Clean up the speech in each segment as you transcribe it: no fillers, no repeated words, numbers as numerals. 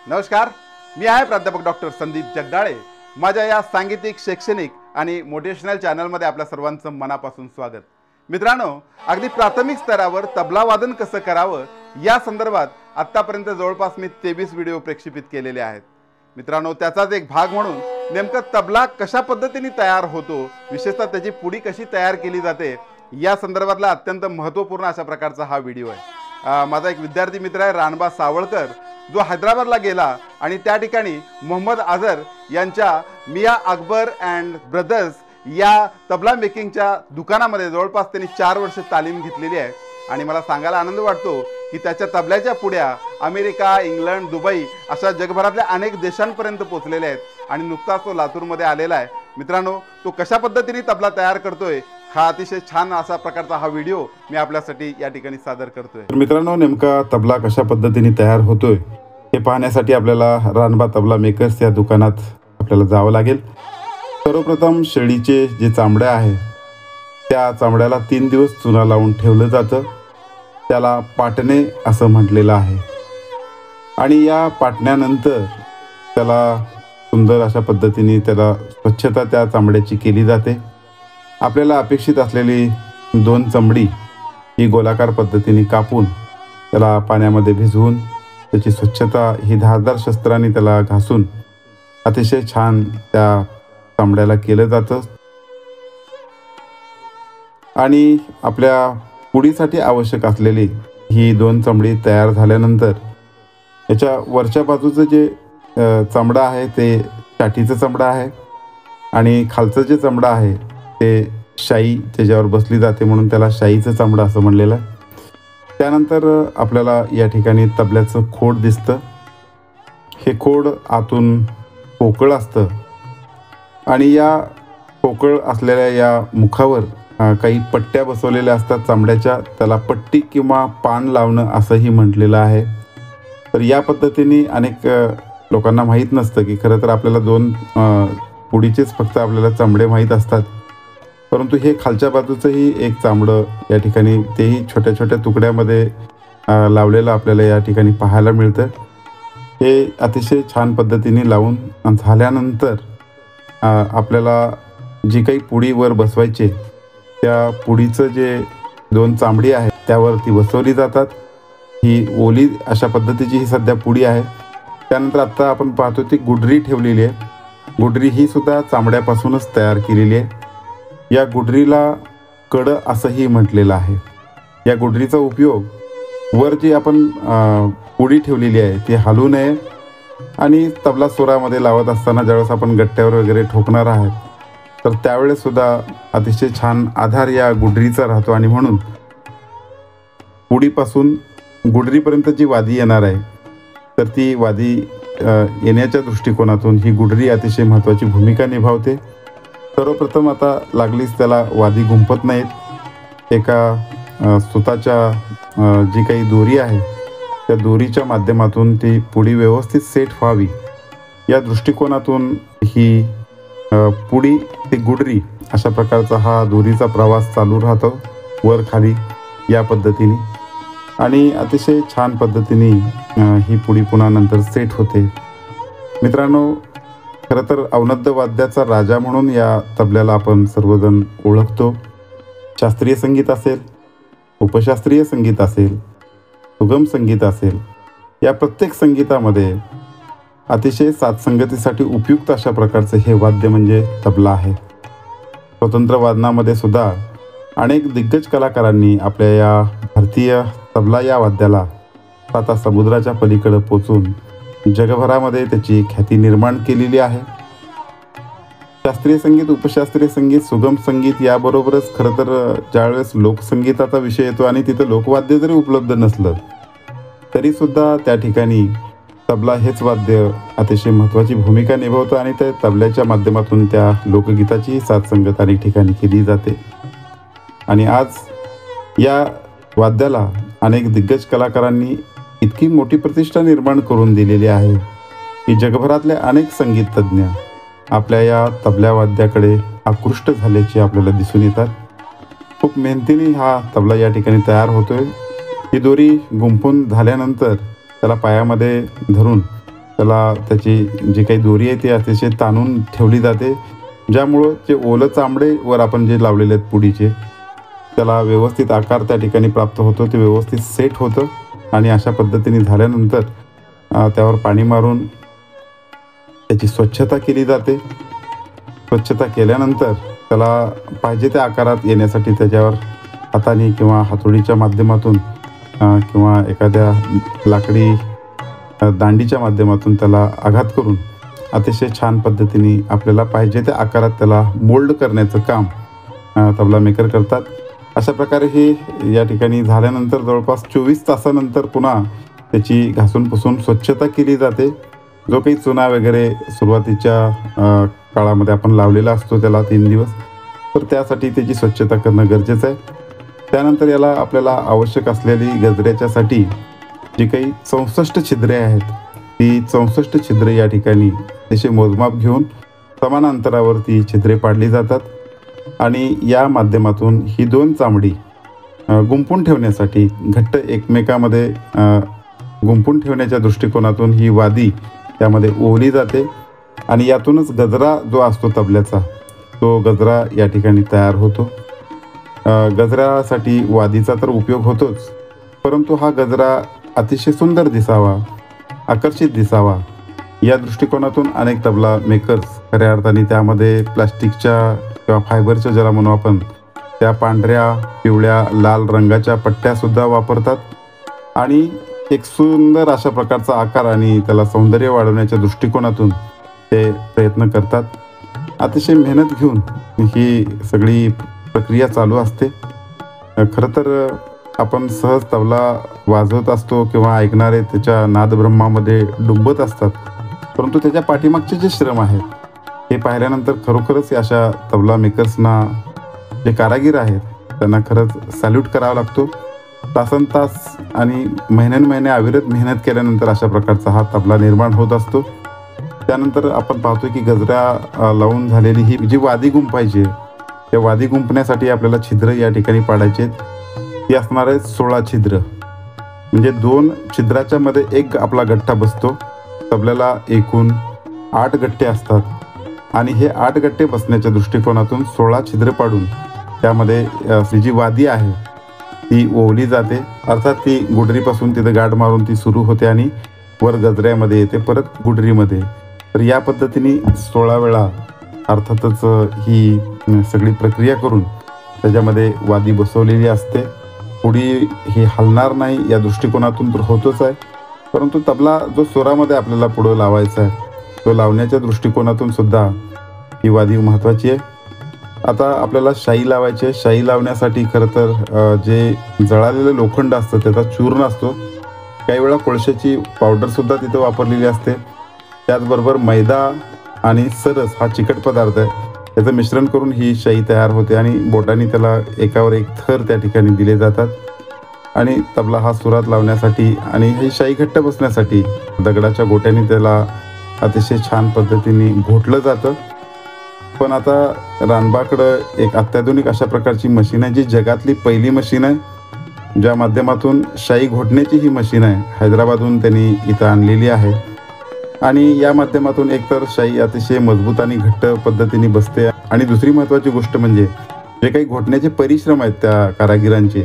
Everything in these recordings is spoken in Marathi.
नमस्कार, मी आहे प्राध्यापक डॉक्टर संदीप जगदाळे। माझ्या या सांगीतिक, शैक्षणिक आणि मोटिवेशनल चॅनलमध्ये आपल्या सर्वांचं मनापासून स्वागत। मित्रांनो, अगदी प्राथमिक स्तरावर तबला वादन कसं करावं या संदर्भात आतापर्यंत जवळपास मी 23 व्हिडिओ प्रक्षेपित केलेले आहेत। मित्रांनो, त्याचाच एक भाग म्हणून नेमकं तबला कशा पद्धतीने तयार होतो, विशेषतः त्याची पुडी कशी तयार केली जाते या संदर्भातला अत्यंत महत्त्वपूर्ण अशा प्रकारचा हा व्हिडिओ आहे। माझा एक विद्यार्थी मित्र आहे रानबा सावळकर, जो हैदराबादला गेला आणि त्या ठिकाणी मोहम्मद अझर यांच्या मिया अकबर अँड ब्रदर्स या तबला मेकिंगच्या दुकानामध्ये जवळपास त्यांनी 4 वर्ष तालीम घेतलेली आहे। आणि मला सांगायला आनंद वाटतो की त्याच्या तबल्याच्या पुड्या अमेरिका, इंग्लंड, दुबई अशा जगभरातल्या अनेक देशांपर्यंत पोहोचलेल्या आहेत आणि नुकताच तो लातूरमध्ये आलेला आहे। मित्रांनो, तो कशा पद्धतीने तबला तयार करतोय हा अतिशय छान असा प्रकारचा हा व्हिडिओ मी आपल्यासाठी या ठिकाणी सादर करतोय। तर मित्रांनो, नेमका तबला कशा पद्धतीने तयार होतोय हे पाहण्यासाठी आपल्याला रानबा तबला मेकर्स या दुकानात आपल्याला जावं लागेल। सर्वप्रथम शेळीचे जे चामडे आहे त्या चामड्याला 3 दिवस चुना लावून ठेवलं जातं। त्याला पाटणे असं म्हटलेलं आहे आणि या पाटण्यानंतर त्याला सुंदर अशा पद्धतीने त्याला स्वच्छता त्या चामड्याची केली जाते। आपल्याला अपेक्षित असलेली 2 चमडी ही गोलाकार पद्धतीने कापून त्याला पाण्यामध्ये भिजवून त्याची स्वच्छता ही धारदार शस्त्राने त्याला घासून अतिशय छान त्या चामड्याला केलं जातं। आणि आपल्या पुडीसाठी आवश्यक असलेली ही 2 चमडी तयार झाल्यानंतर याच्या वरच्या बाजूचं जे चामडं आहे ते काठीचं चामडं आहे आणि खालचं जे चामडं आहे ते शाई त्याच्यावर बसली जाते म्हणून त्याला शाईचं चामडं असं म्हणलेलं आहे। त्यानंतर आपल्याला या ठिकाणी तबल्याचं खोड दिसतं। हे खोड आतून पोकळ असतं आणि या पोकळ असलेल्या या मुखावर काही पट्ट्या बसवलेल्या असतात चामड्याच्या, त्याला पट्टी किंवा पान लावणं असंही म्हटलेलं आहे। तर या पद्धतीने अनेक लोकांना माहीत नसतं की खरं तर आपल्याला 2 पुडीचेच फक्त आपल्याला चामडे माहीत असतात, परंतु हे खालच्या बाजूचंही एक चामडं या ठिकाणी तेही छोट्या छोट्या तुकड्यामध्ये लावलेलं आपल्याला या ठिकाणी पाहायला मिळतं। हे अतिशय छान पद्धतीने लावून झाल्यानंतर आपल्याला जी काही पुडी वर बसवायची त्या पुडीचं जे 2 चामडी आहे त्यावरती बसवली जातात। ही ओली अशा पद्धतीची ही सध्या पुडी आहे। त्यानंतर आत्ता आपण पाहतो ती गुडरी ठेवलेली आहे। गुडरी ही सुद्धा चामड्यापासूनच तयार केलेली आहे। या गुडरीला कडं असंही म्हटलेलं आहे। या गुडरीचा उपयोग वर जी आपण पुडी ठेवलेली आहे ती हलू नये आणि तबला सुरामध्ये लावत असताना ज्यावेळेस आपण गट्ट्यावर वगैरे ठोकणार आहात तर त्यावेळेस सुद्धा अतिशय छान आधार या गुडरीचा राहतो आणि म्हणून पुडीपासून गुडरीपर्यंत जी वादी येणार आहे तर ती वादी येण्याच्या दृष्टिकोनातून ही गुडरी अतिशय महत्त्वाची भूमिका निभावते। सर्वप्रथम आता लागलीच त्याला वादी गुंफत नाहीत। एका सुताच्या जी काही दोरी आहे त्या दोरीच्या माध्यमातून ती पुडी व्यवस्थित सेट व्हावी या दृष्टिकोनातून ही पुडी ते गुडरी अशा प्रकारचा हा दोरीचा प्रवास चालू राहतो वर खाली या पद्धतीने आणि अतिशय छान पद्धतीने ही पुडी पुन्हा नंतर सेट होते। मित्रांनो, खरं तर अवनद्द वाद्याचा राजा म्हणून या तबल्याला आपण सर्वजण ओळखतो। शास्त्रीय संगीत असेल, उपशास्त्रीय संगीत असेल, सुगम संगीत असेल, या प्रत्येक संगीतामध्ये अतिशय साथसंगतीसाठी उपयुक्त अशा प्रकारचे हे वाद्य म्हणजे तबला आहे। स्वतंत्र वादनामध्ये सुद्धा अनेक दिग्गज कलाकारांनी आपल्या या भारतीय तबला या वाद्याला आता समुद्राच्या पलीकडे पोचून जगभरामध्ये त्याची ख्याती निर्माण केलेली आहे। शास्त्रीय संगीत, उपशास्त्रीय संगीत, सुगम संगीत याबरोबरच खरं तर ज्यावेळेस लोकसंगीताचा विषय येतो आणि तिथं लोकवाद्य जरी उपलब्ध नसलं तरीसुद्धा त्या ठिकाणी तबला हेच वाद्य अतिशय महत्त्वाची भूमिका निभावतं आणि त्या तबल्याच्या माध्यमातून त्या लोकगीताचीही साथसंगत अनेक ठिकाणी केली जाते। आणि आज या वाद्याला अनेक दिग्गज कलाकारांनी इतकी मोठी प्रतिष्ठा निर्माण करून दिलेली आहे की जगभरातले अनेक संगीत तज्ज्ञ आपल्या या तबल्या वाद्याकडे आकृष्ट झाल्याचे आपल्याला दिसून येतात। खूप मेहनतीने हा तबला या ठिकाणी तयार होतोय। ही दोरी गुंफून झाल्यानंतर त्याला पायामध्ये धरून त्याला त्याची जी काही दोरी आहे ती अतिशय ताणून ठेवली जाते, ज्यामुळं जे ओलं चामडे वर आपण जे लावलेले आहेत पुडीचे, त्याला व्यवस्थित आकार त्या ठिकाणी प्राप्त होतो, ते व्यवस्थित सेट होतं. आणि अशा पद्धतीने झाल्यानंतर त्यावर पाणी मारून त्याची स्वच्छता केली जाते. स्वच्छता केल्यानंतर त्याला पाहिजे त्या आकारात येण्यासाठी त्याच्यावर हाताने किंवा हातोडीच्या माध्यमातून किंवा एखाद्या लाकडी दांडीच्या माध्यमातून त्याला आघात करून अतिशय छान पद्धतीने आपल्याला पाहिजे त्या आकारात त्याला मोल्ड करण्याचं काम तबला मेकर करतात. अशा प्रकारे हे या ठिकाणी झाल्यानंतर जवळपास 24 तासानंतर पुन्हा त्याची घासून पुसून स्वच्छता केली जाते. जो काही चुना वगैरे सुरुवातीच्या काळामध्ये आपण लावलेला असतो त्याला 3 दिवस, तर त्यासाठी त्याची स्वच्छता करणं गरजेचं आहे. त्यानंतर याला आपल्याला आवश्यक असलेली गजऱ्याच्यासाठी जी काही 64 छिद्रे आहेत, ती 64 छिद्रे या ठिकाणी तसे मोजमाप घेऊन समान अंतरावर ती छिद्रे पाडली जातात. आणि या माध्यमातून ही 2 चामडी गुंफून ठेवण्यासाठी, घट्ट एकमेकामध्ये गुंफून ठेवण्याच्या दृष्टिकोनातून ही वादी त्यामध्ये ओवली जाते. आणि यातूनच गजरा जो असतो तबल्याचा, तो गजरा या ठिकाणी तयार होतो. गजऱ्यासाठी वादीचा तर उपयोग होतोच, परंतु हा गजरा अतिशय सुंदर दिसावा, आकर्षित दिसावा, या दृष्टिकोनातून अनेक तबला मेकर्स खऱ्या अर्थाने त्यामध्ये प्लास्टिकच्या किंवा फायबरच्या ज्याला म्हणू आपण, त्या पांढऱ्या, पिवळ्या, लाल रंगाच्या पट्ट्यासुद्धा वापरतात. आणि एक सुंदर अशा प्रकारचा आकार आणि त्याला सौंदर्य वाढवण्याच्या दृष्टिकोनातून ते प्रयत्न करतात. अतिशय मेहनत घेऊन ही सगळी प्रक्रिया चालू असते. खरं तर आपण सहज तबला वाजवत असतो किंवा ऐकणारे त्याच्या नादब्रह्मामध्ये डुंबत असतात, परंतु त्याच्या पाठीमागचे जे श्रम आहेत हे पाहिल्यानंतर खरोखरच अशा तबला मेकर्सना, जे कारागीर आहेत, त्यांना खरंच सॅल्यूट करावा लागतो. तासनतास आणि महिने अविरत मेहनत केल्यानंतर अशा प्रकारचा हा तबला निर्माण होत असतो. त्यानंतर आपण पाहतो की गजरा लावून झालेली ही जी वादी गुंफायची, त्या वादी गुंफण्यासाठी आपल्याला छिद्र या ठिकाणी पाडायचे. ती असणार आहे 16 छिद्र, म्हणजे 2 छिद्राच्या मध्ये एक आपला गठ्ठा बसतो. तबल्याला एकूण 8 गठ्ठे असतात आणि हे 8 गठ्ठे बसण्याच्या दृष्टिकोनातून 16 छिद्र पाडून त्यामध्ये ही जी वादी आहे ती ओवली जाते. अर्थात ती गुडरीपासून तिथे गाठ मारून ती सुरू होते आणि वर गजऱ्यामध्ये येते, परत गुडरीमध्ये. तर या पद्धतीने 16 वेळा अर्थातच ही सगळी प्रक्रिया करून त्याच्यामध्ये वादी बसवलेली असते. पुढी ही हलणार नाही या दृष्टिकोनातून तर होतच आहे, परंतु तबला जो स्वरामध्ये आपल्याला पुढं लावायचा आहे, तो लावण्याच्या दृष्टिकोनातून सुद्धा ही वादी महत्त्वाची आहे. आता आपल्याला शाई लावायची आहे. शाई लावण्यासाठी खरं तर जे जळालेलं लोखंड असतं त्याचा चूर्ण असतो, काही वेळा कोळशाची पावडरसुद्धा तिथं वापरलेली असते. त्याचबरोबर मैदा आणि सरस हा चिकट पदार्थ आहे, याचं मिश्रण करून ही शाई तयार होते आणि बोटांनी त्याला एकावर एक थर त्या ठिकाणी दिले जातात. आणि तबला हा सुरात लावण्यासाठी आणि ही शाई घट्ट बसण्यासाठी दगडाच्या गोट्याने त्याला अतिशय छान पद्धतीने घोटलं जातं. पण आता रानबाकडं एक अत्याधुनिक अशा प्रकारची मशीन आहे, जी जगातली पहिली मशीन आहे, ज्या माध्यमातून शाई घोटण्याची ही मशीन आहे. हैदराबादहून त्यांनी इथं आणलेली आहे आणि या माध्यमातून एकतर शाई अतिशय मजबूत आणि घट्ट पद्धतीने बसते. आणि दुसरी महत्त्वाची गोष्ट म्हणजे जे काही घोटण्याचे परिश्रम आहेत त्या कारागिरांचे,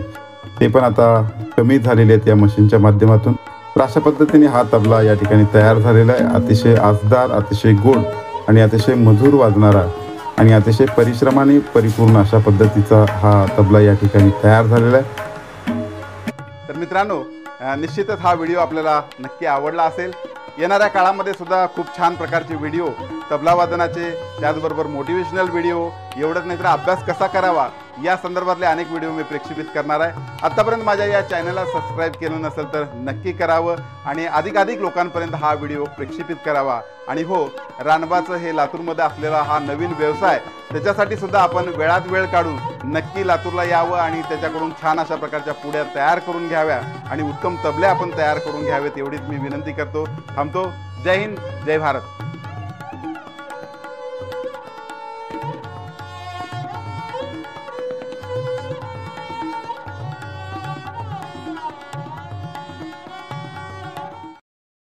ते पण आता कमी झालेले आहेत या मशीनच्या माध्यमातून. तर अशा पद्धतीने हा तबला या ठिकाणी तयार झालेला आहे. अतिशय आजदार, अतिशय गोड आणि अतिशय मधुर वाजणारा आणि अतिशय परिश्रमाने परिपूर्ण अशा पद्धतीचा हा तबला या ठिकाणी तयार झालेला आहे. तर मित्रांनो, निश्चितच हा व्हिडिओ आपल्याला नक्की आवडला असेल. येणाऱ्या काळामध्ये सुद्धा खूप छान प्रकारचे व्हिडिओ तबला वादनाचे, त्याचबरोबर मोटिवेशनल व्हिडिओ, एवढंच नाही तर अभ्यास कसा करावा या संदर्भातले अनेक व्हिडिओ मी प्रक्षेपित करणार आहे. आत्तापर्यंत माझ्या या चॅनलला सबस्क्राईब केलं नसेल तर नक्की करावं आणि अधिकाधिक लोकांपर्यंत हा व्हिडिओ प्रक्षेपित करावा. आणि हो, रानबाचं हे लातूरमध्ये असलेला हा नवीन व्यवसाय, त्याच्यासाठी सुद्धा आपण वेळात वेळ काढून नक्की लातूरला यावं आणि त्याच्याकडून छान अशा प्रकारच्या पुड्या तयार करून घ्याव्या आणि उत्तम तबले आपण तयार करून घ्यावेत, एवढीच मी विनंती करतो. थांबतो. जय हिंद, जय भारत.